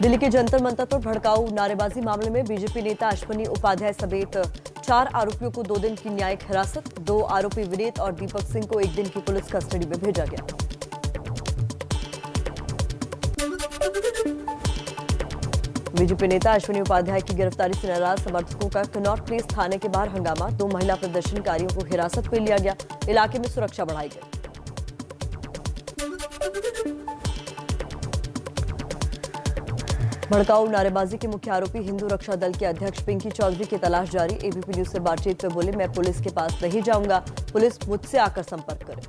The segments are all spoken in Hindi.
दिल्ली के जंतर मंतर पर भड़काऊ नारेबाजी मामले में बीजेपी नेता अश्विनी उपाध्याय समेत 4 आरोपियों को 2 दिन की न्यायिक हिरासत। 2 आरोपी विनीत और दीपक सिंह को 1 दिन की पुलिस कस्टडी में भेजा गया। बीजेपी नेता अश्विनी उपाध्याय की गिरफ्तारी से नाराज समर्थकों का कनॉट प्लेस थाने के बाहर हंगामा। 2 महिला प्रदर्शनकारियों को हिरासत में लिया गया। इलाके में सुरक्षा बढ़ाई गई। भड़काऊ नारेबाजी के मुख्य आरोपी हिंदू रक्षा दल के अध्यक्ष पिंकी चौधरी की तलाश जारी। एबीपी न्यूज से बातचीत में बोले, मैं पुलिस के पास नहीं जाऊंगा, पुलिस मुझसे आकर संपर्क करे।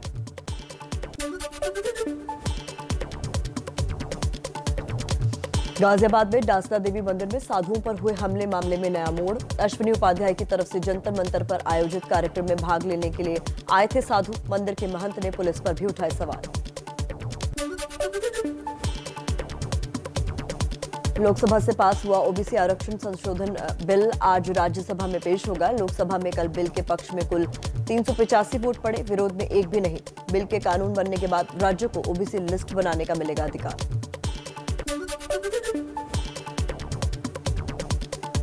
गाजियाबाद में डासना देवी मंदिर में साधुओं पर हुए हमले मामले में नया मोड़। अश्विनी उपाध्याय की तरफ से जंतर मंतर पर आयोजित कार्यक्रम में भाग लेने के लिए आए थे साधु। मंदिर के महंत ने पुलिस पर भी उठाए सवाल। लोकसभा से पास हुआ ओबीसी आरक्षण संशोधन बिल आज राज्यसभा में पेश होगा। लोकसभा में कल बिल के पक्ष में कुल 385 वोट पड़े, विरोध में एक भी नहीं। बिल के कानून बनने के बाद राज्य को ओबीसी लिस्ट बनाने का मिलेगा अधिकार।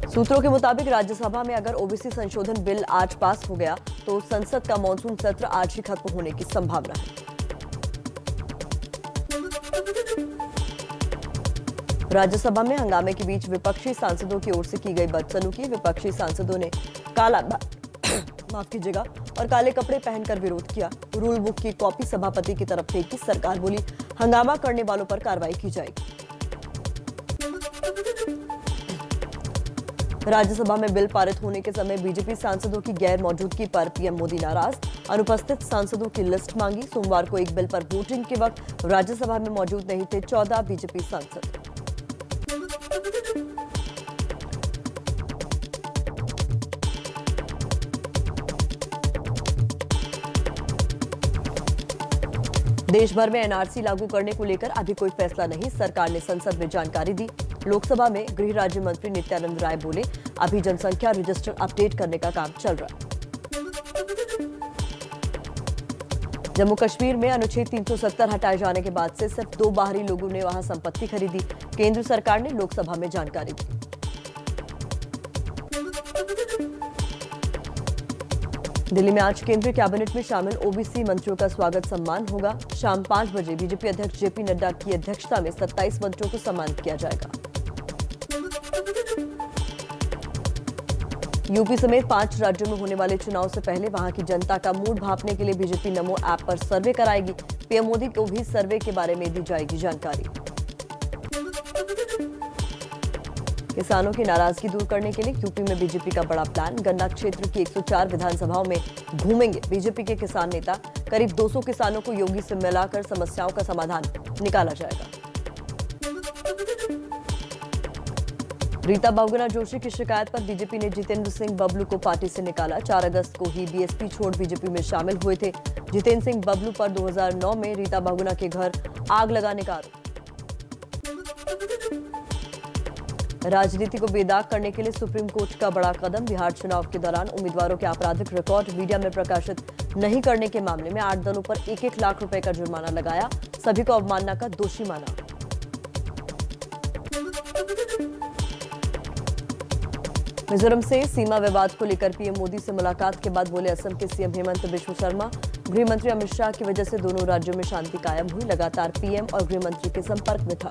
सूत्रों के मुताबिक राज्यसभा में अगर ओबीसी संशोधन बिल आज पास हो गया तो संसद का मॉनसून सत्र आज ही खत्म होने की संभावना है। राज्यसभा में हंगामे के बीच विपक्षी सांसदों की ओर से की गई बदसलूकी। विपक्षी सांसदों ने माफ कीजिएगा और काले कपड़े पहनकर विरोध किया। रूल बुक की कॉपी सभापति की तरफ फेंकी। सरकार बोली, हंगामा करने वालों पर कार्रवाई की जाएगी। राज्यसभा में बिल पारित होने के समय बीजेपी सांसदों की गैर मौजूदगी पर पीएम मोदी नाराज। अनुपस्थित सांसदों की लिस्ट मांगी। सोमवार को एक बिल पर वोटिंग के वक्त राज्यसभा में मौजूद नहीं थे 14 बीजेपी सांसद। देश भर में एनआरसी लागू करने को लेकर अभी कोई फैसला नहीं, सरकार ने संसद में जानकारी दी। लोकसभा में गृह राज्य मंत्री नित्यानंद राय बोले, अभी जनसंख्या रजिस्टर अपडेट करने का काम चल रहा है। जम्मू कश्मीर में अनुच्छेद 370 हटाए जाने के बाद से सिर्फ 2 बाहरी लोगों ने वहां संपत्ति खरीदी। केंद्र सरकार ने लोकसभा में जानकारी दी। दिल्ली में आज केंद्रीय कैबिनेट में शामिल ओबीसी मंत्रियों का स्वागत सम्मान होगा। शाम 5 बजे बीजेपी अध्यक्ष जेपी नड्डा की अध्यक्षता में 27 मंत्रियों को सम्मानित किया जाएगा। यूपी समेत 5 राज्यों में होने वाले चुनाव से पहले वहां की जनता का मूड भांपने के लिए बीजेपी नमो ऐप पर सर्वे कराएगी। पीएम मोदी को भी सर्वे के बारे में दी जाएगी जानकारी। किसानों की नाराजगी दूर करने के लिए यूपी में बीजेपी का बड़ा प्लान। गन्ना क्षेत्र की 104 विधानसभाओं में घूमेंगे बीजेपी के किसान नेता। करीब 200 किसानों को योगी से मिलाकर समस्याओं का समाधान निकाला जाएगा। रीता बहुगुणा जोशी की शिकायत पर बीजेपी ने जितेंद्र सिंह बबलू को पार्टी से निकाला। 4 अगस्त को ही बीएसपी छोड़ बीजेपी में शामिल हुए थे। जितेंद्र सिंह बबलू पर 2009 में रीता बहुगुणा के घर आग लगाने का आरोप। राजनीति को बेदाग करने के लिए सुप्रीम कोर्ट का बड़ा कदम। बिहार चुनाव के दौरान उम्मीदवारों के आपराधिक रिकॉर्ड मीडिया में प्रकाशित नहीं करने के मामले में 8 दलों पर 1-1 लाख रुपए का जुर्माना लगाया। सभी को अवमानना का दोषी माना। मिजोरम से सीमा विवाद को लेकर पीएम मोदी से मुलाकात के बाद बोले असम के सीएम हेमंत बिश्व शर्मा। गृह मंत्री अमित शाह की वजह से दोनों राज्यों में शांति कायम हुई। लगातार पीएम और गृह मंत्री के संपर्क में था।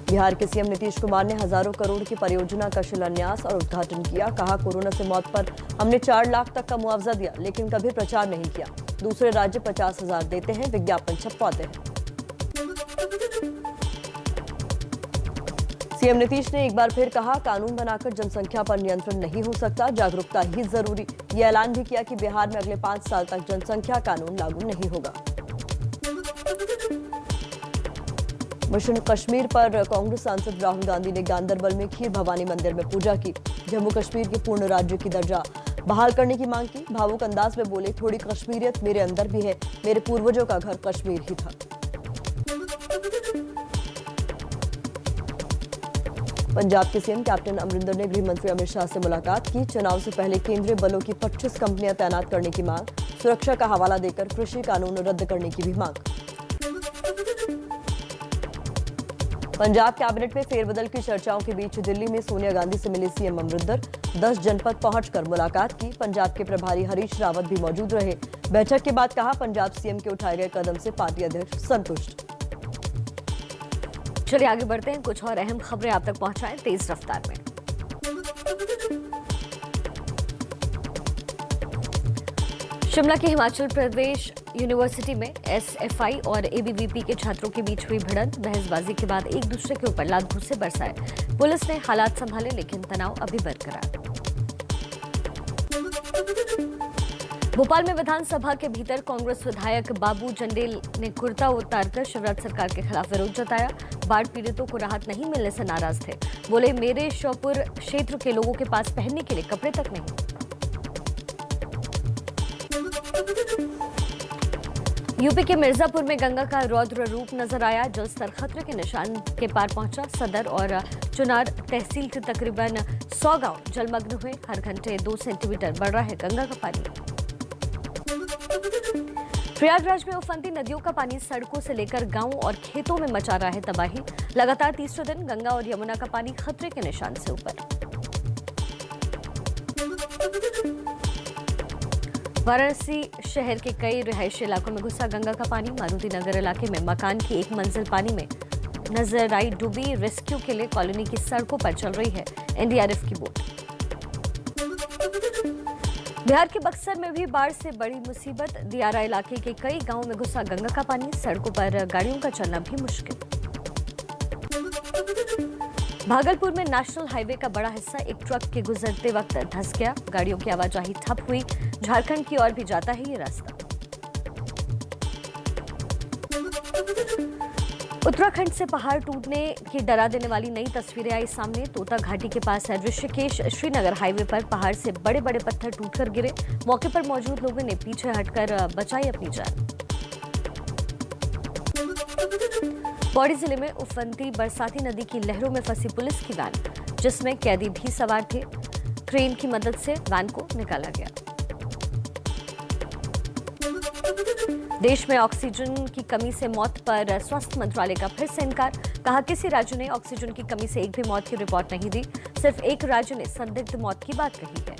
बिहार के सीएम नीतीश कुमार ने हजारों करोड़ की परियोजना का शिलान्यास और उद्घाटन किया। कहा, कोरोना से मौत पर हमने 4 लाख तक का मुआवजा दिया, लेकिन कभी प्रचार नहीं किया। दूसरे राज्य 50,000 देते हैं, विज्ञापन छपवाते हैं। सीएम नीतीश ने एक बार फिर कहा, कानून बनाकर जनसंख्या पर नियंत्रण नहीं हो सकता, जागरूकता ही जरूरी। ये ऐलान भी किया कि बिहार में अगले 5 साल तक जनसंख्या कानून लागू नहीं होगा। मिशन कश्मीर पर कांग्रेस सांसद राहुल गांधी ने गांदरबल में खीर भवानी मंदिर में पूजा की। जम्मू कश्मीर के पूर्ण राज्य की दर्जा बहाल करने की मांग की। भावुक अंदाज में बोले, थोड़ी कश्मीरियत मेरे अंदर भी है, मेरे पूर्वजों का घर कश्मीर ही था। पंजाब के सीएम कैप्टन अमरिंदर ने गृह मंत्री अमित शाह से मुलाकात की। चुनाव से पहले केंद्रीय बलों की 25 कंपनियां तैनात करने की मांग। सुरक्षा का हवाला देकर कृषि कानून रद्द करने की भी मांग। पंजाब कैबिनेट में फेरबदल की चर्चाओं के बीच दिल्ली में सोनिया गांधी से मिले सीएम अमरिंदर। 10 जनपद पहुंचकर मुलाकात की। पंजाब के प्रभारी हरीश रावत भी मौजूद रहे। बैठक के बाद कहा, पंजाब सीएम के उठाए गए कदम से पार्टी अध्यक्ष संतुष्ट। चलिए आगे बढ़ते हैं, कुछ और अहम खबरें आप तक पहुंचाएं तेज रफ्तार में। शिमला के हिमाचल प्रदेश यूनिवर्सिटी में एसएफआई और एबीवीपी के छात्रों के बीच हुई भिड़ंत। बहसबाजी के बाद एक दूसरे के ऊपर लात घूंसे बरसाए। पुलिस ने हालात संभाले, लेकिन तनाव अभी बरकरार। भोपाल में विधानसभा के भीतर कांग्रेस विधायक बाबू जंडेल ने कुर्ता उतारकर शिवराज सरकार के खिलाफ विरोध जताया। बाढ़ पीड़ितों को राहत नहीं मिलने से नाराज थे। बोले, मेरे श्योपुर क्षेत्र के लोगों के पास पहनने के लिए कपड़े तक नहीं। यूपी के मिर्जापुर में गंगा का रौद्र रूप नजर आया। जलस्तर खतरे के निशान के पार पहुंचा। सदर और चुनार तहसील के तकरीबन 100 गांव जलमग्न हुए। हर घंटे 2 सेंटीमीटर बढ़ रहा है गंगा का पानी। प्रयागराज में उफनती नदियों का पानी सड़कों से लेकर गांवों और खेतों में मचा रहा है तबाही। लगातार तीसरे दिन गंगा और यमुना का पानी खतरे के निशान से ऊपर। वाराणसी शहर के कई रिहायशी इलाकों में घुसा गंगा का पानी। मारुति नगर इलाके में मकान की एक मंजिल पानी में नजर आई डूबी। रेस्क्यू के लिए कॉलोनी की सड़कों पर चल रही है एनडीआरएफ की बोट। बिहार के बक्सर में भी बाढ़ से बड़ी मुसीबत। दियारा इलाके के कई गांवों में घुसा गंगा का पानी। सड़कों पर गाड़ियों का चलना भी मुश्किल। भागलपुर में नेशनल हाईवे का बड़ा हिस्सा एक ट्रक के गुजरते वक्त धंस गया। गाड़ियों की आवाजाही ठप हुई। झारखंड की ओर भी जाता है ये रास्ता। उत्तराखंड से पहाड़ टूटने की डरा देने वाली नई तस्वीरें आई सामने। तोता घाटी के पास ऋषिकेश श्रीनगर हाईवे पर पहाड़ से बड़े बड़े पत्थर टूटकर गिरे। मौके पर मौजूद लोगों ने पीछे हटकर बचाई अपनी जान। पौड़ी जिले में उफनती बरसाती नदी की लहरों में फंसी पुलिस की वैन, जिसमें कैदी भी सवार थे। क्रेन की मदद से वैन को निकाला गया। देश में ऑक्सीजन की कमी से मौत पर स्वास्थ्य मंत्रालय का फिर से इनकार। कहा, किसी राज्य ने ऑक्सीजन की कमी से एक भी मौत की रिपोर्ट नहीं दी। सिर्फ एक राज्य ने संदिग्ध मौत की बात कही है।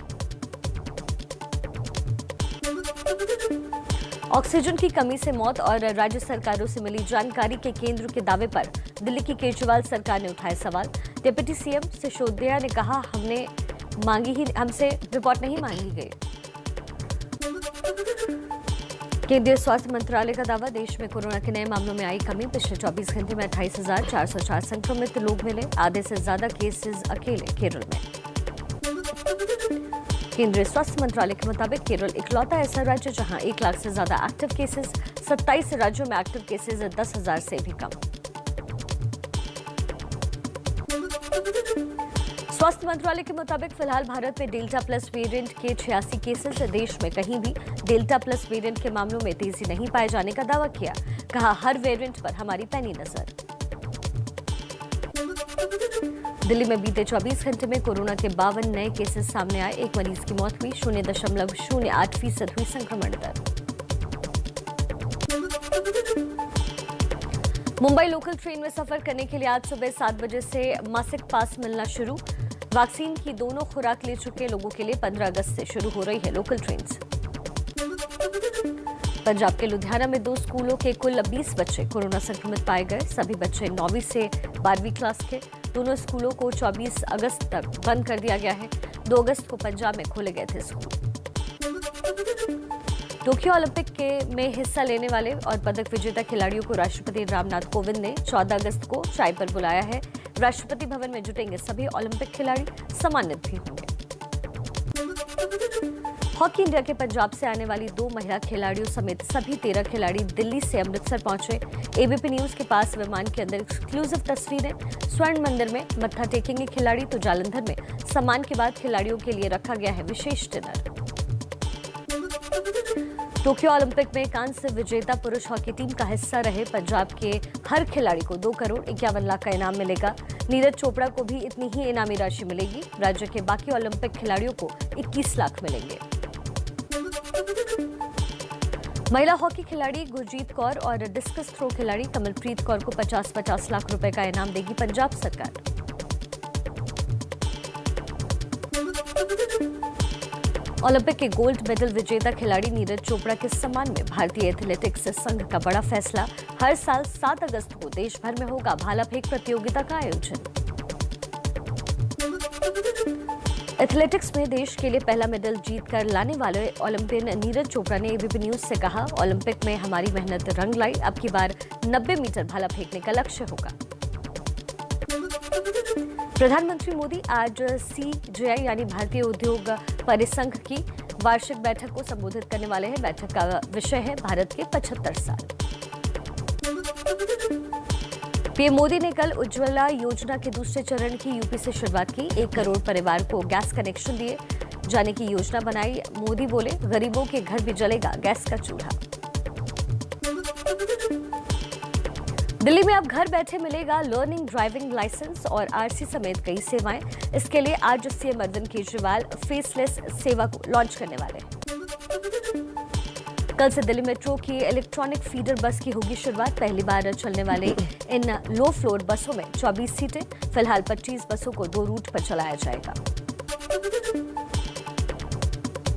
ऑक्सीजन की कमी से मौत और राज्य सरकारों से मिली जानकारी के केंद्र के दावे पर दिल्ली की केजरीवाल सरकार ने उठाए सवाल। डिप्टी सीएम सिसोदिया ने कहा, हमसे रिपोर्ट नहीं मांगी गई। केंद्रीय स्वास्थ्य मंत्रालय का दावा, देश में कोरोना के नए मामलों में आई कमी। पिछले 24 घंटे में 28,404 संक्रमित लोग मिले। आधे से ज्यादा केसेस अकेले केरल में। केंद्रीय स्वास्थ्य मंत्रालय के मुताबिक केरल इकलौता ऐसा राज्य जहां 1 लाख से ज्यादा एक्टिव केसेस। 27 राज्यों में एक्टिव केसेस 10,000 से भी कम। स्वास्थ्य मंत्रालय के मुताबिक फिलहाल भारत में डेल्टा प्लस वेरिएंट के 86 केसेस। देश में कहीं भी डेल्टा प्लस वेरिएंट के मामलों में तेजी नहीं पाए जाने का दावा किया। कहा, हर वेरिएंट पर हमारी पैनी नजर। दिल्ली में बीते 24 घंटे में कोरोना के 52 नए केसेस सामने आए। एक मरीज की मौत हुई। 0.08% हुई संक्रमण दर। मुंबई लोकल ट्रेन में सफर करने के लिए आज सुबह 7 बजे से मासिक पास मिलना शुरू। वैक्सीन की दोनों खुराक ले चुके लोगों के लिए 15 अगस्त से शुरू हो रही है लोकल ट्रेन। पंजाब के लुधियाना में 2 स्कूलों के कुल 20 बच्चे कोरोना संक्रमित पाए गए। सभी बच्चे 9वीं से 12वीं क्लास के। दोनों स्कूलों को 24 अगस्त तक बंद कर दिया गया है। 2 अगस्त को पंजाब में खोले गए थे स्कूल। टोक्यो ओलंपिक में हिस्सा लेने वाले और पदक विजेता खिलाड़ियों को राष्ट्रपति रामनाथ कोविंद ने 14 अगस्त को चाय पर बुलाया है। राष्ट्रपति भवन में जुटेंगे सभी ओलंपिक खिलाड़ी। सम्मानित भी होंगे। हॉकी इंडिया के पंजाब से आने वाली 2 महिला खिलाड़ियों समेत सभी 13 खिलाड़ी दिल्ली से अमृतसर पहुंचे। एबीपी न्यूज के पास विमान के अंदर एक्सक्लूसिव तस्वीरें। स्वर्ण मंदिर में मत्था टेकेंगे खिलाड़ी तो जालंधर में सम्मान के बाद खिलाड़ियों के लिए रखा गया है विशेष डिनर। टोक्यो ओलंपिक में कांस्य विजेता पुरुष हॉकी टीम का हिस्सा रहे पंजाब के हर खिलाड़ी को 2 करोड़ 51 लाख का इनाम मिलेगा। नीरज चोपड़ा को भी इतनी ही इनामी राशि मिलेगी। राज्य के बाकी ओलंपिक खिलाड़ियों को 21 लाख मिलेंगे। महिला हॉकी खिलाड़ी गुरजीत कौर और डिस्कस थ्रो खिलाड़ी कमलप्रीत कौर को 50-50 लाख रुपए का इनाम देगी पंजाब सरकार। ओलंपिक के गोल्ड मेडल विजेता खिलाड़ी नीरज चोपड़ा के सम्मान में भारतीय एथलेटिक्स संघ का बड़ा फैसला। हर साल 7 अगस्त को देश भर में होगा भाला फेंक प्रतियोगिता का आयोजन। एथलेटिक्स में देश के लिए पहला मेडल जीत कर लाने वाले ओलंपियन नीरज चोपड़ा ने एबीपी न्यूज से कहा, ओलंपिक में हमारी मेहनत रंग लाई। अब की बार 90 मीटर भाला फेंकने का लक्ष्य होगा। प्रधानमंत्री मोदी आज सीजेआई यानी भारतीय उद्योग परिसंघ की वार्षिक बैठक को संबोधित करने वाले हैं। बैठक का विषय है भारत के 75 साल। पीएम मोदी ने कल उज्ज्वला योजना के दूसरे चरण की यूपी से शुरुआत की। 1 करोड़ परिवार को गैस कनेक्शन दिए जाने की योजना बनाई। मोदी बोले, गरीबों के घर भी जलेगा गैस का चूल्हा। दिल्ली में अब घर बैठे मिलेगा लर्निंग ड्राइविंग लाइसेंस और आरसी समेत कई सेवाएं। इसके लिए आज सीएम अरविंद केजरीवाल फेसलेस सेवा को लॉन्च करने वाले हैं। कल से दिल्ली मेट्रो की इलेक्ट्रॉनिक फीडर बस की होगी शुरुआत। पहली बार चलने वाले इन लो फ्लोर बसों में 24 सीटें। फिलहाल 25 बसों को 2 रूट पर चलाया जाएगा।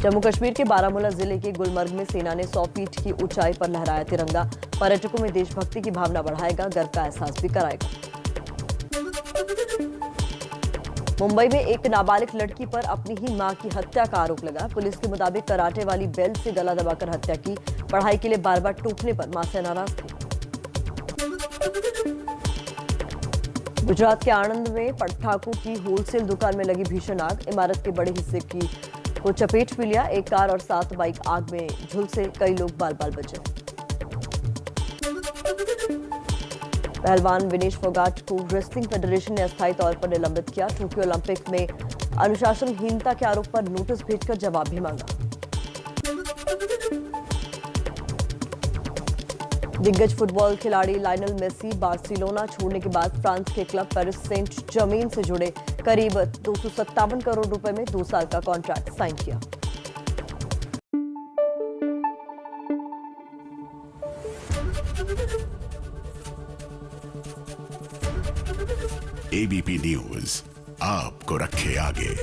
जम्मू कश्मीर के बारामूला जिले के गुलमर्ग में सेना ने 100 फीट की ऊंचाई पर लहराया तिरंगा। पर्यटकों में देशभक्ति की भावना बढ़ाएगा, गर्व का एहसास भी कराएगा। मुंबई में एक नाबालिग लड़की पर अपनी ही मां की हत्या का आरोप लगा। पुलिस के मुताबिक कराटे वाली बेल्ट से गला दबाकर हत्या की। पढ़ाई के लिए बार बार टोकने पर मां से नाराज थी। गुजरात के आणंद में पटाखों की होलसेल दुकान में लगी भीषण आग। इमारत के बड़े हिस्से को चपेट भी लिया। एक कार और 7 बाइक आग में झुलसे, कई लोग बाल बाल बचे। पहलवान विनेश फोगाट को रेसलिंग फेडरेशन ने अस्थायी तौर पर निलंबित किया। टोक्यो ओलंपिक में अनुशासनहीनता के आरोप पर नोटिस भेजकर जवाब भी मांगा। दिग्गज फुटबॉल खिलाड़ी लायनल मेसी बार्सिलोना छोड़ने के बाद फ्रांस के क्लब पेरिस सेंट जर्मेन से जुड़े करीब 257 करोड़ रुपए में 2 साल का कॉन्ट्रैक्ट साइन किया। एबीपी न्यूज आपको रखे आगे।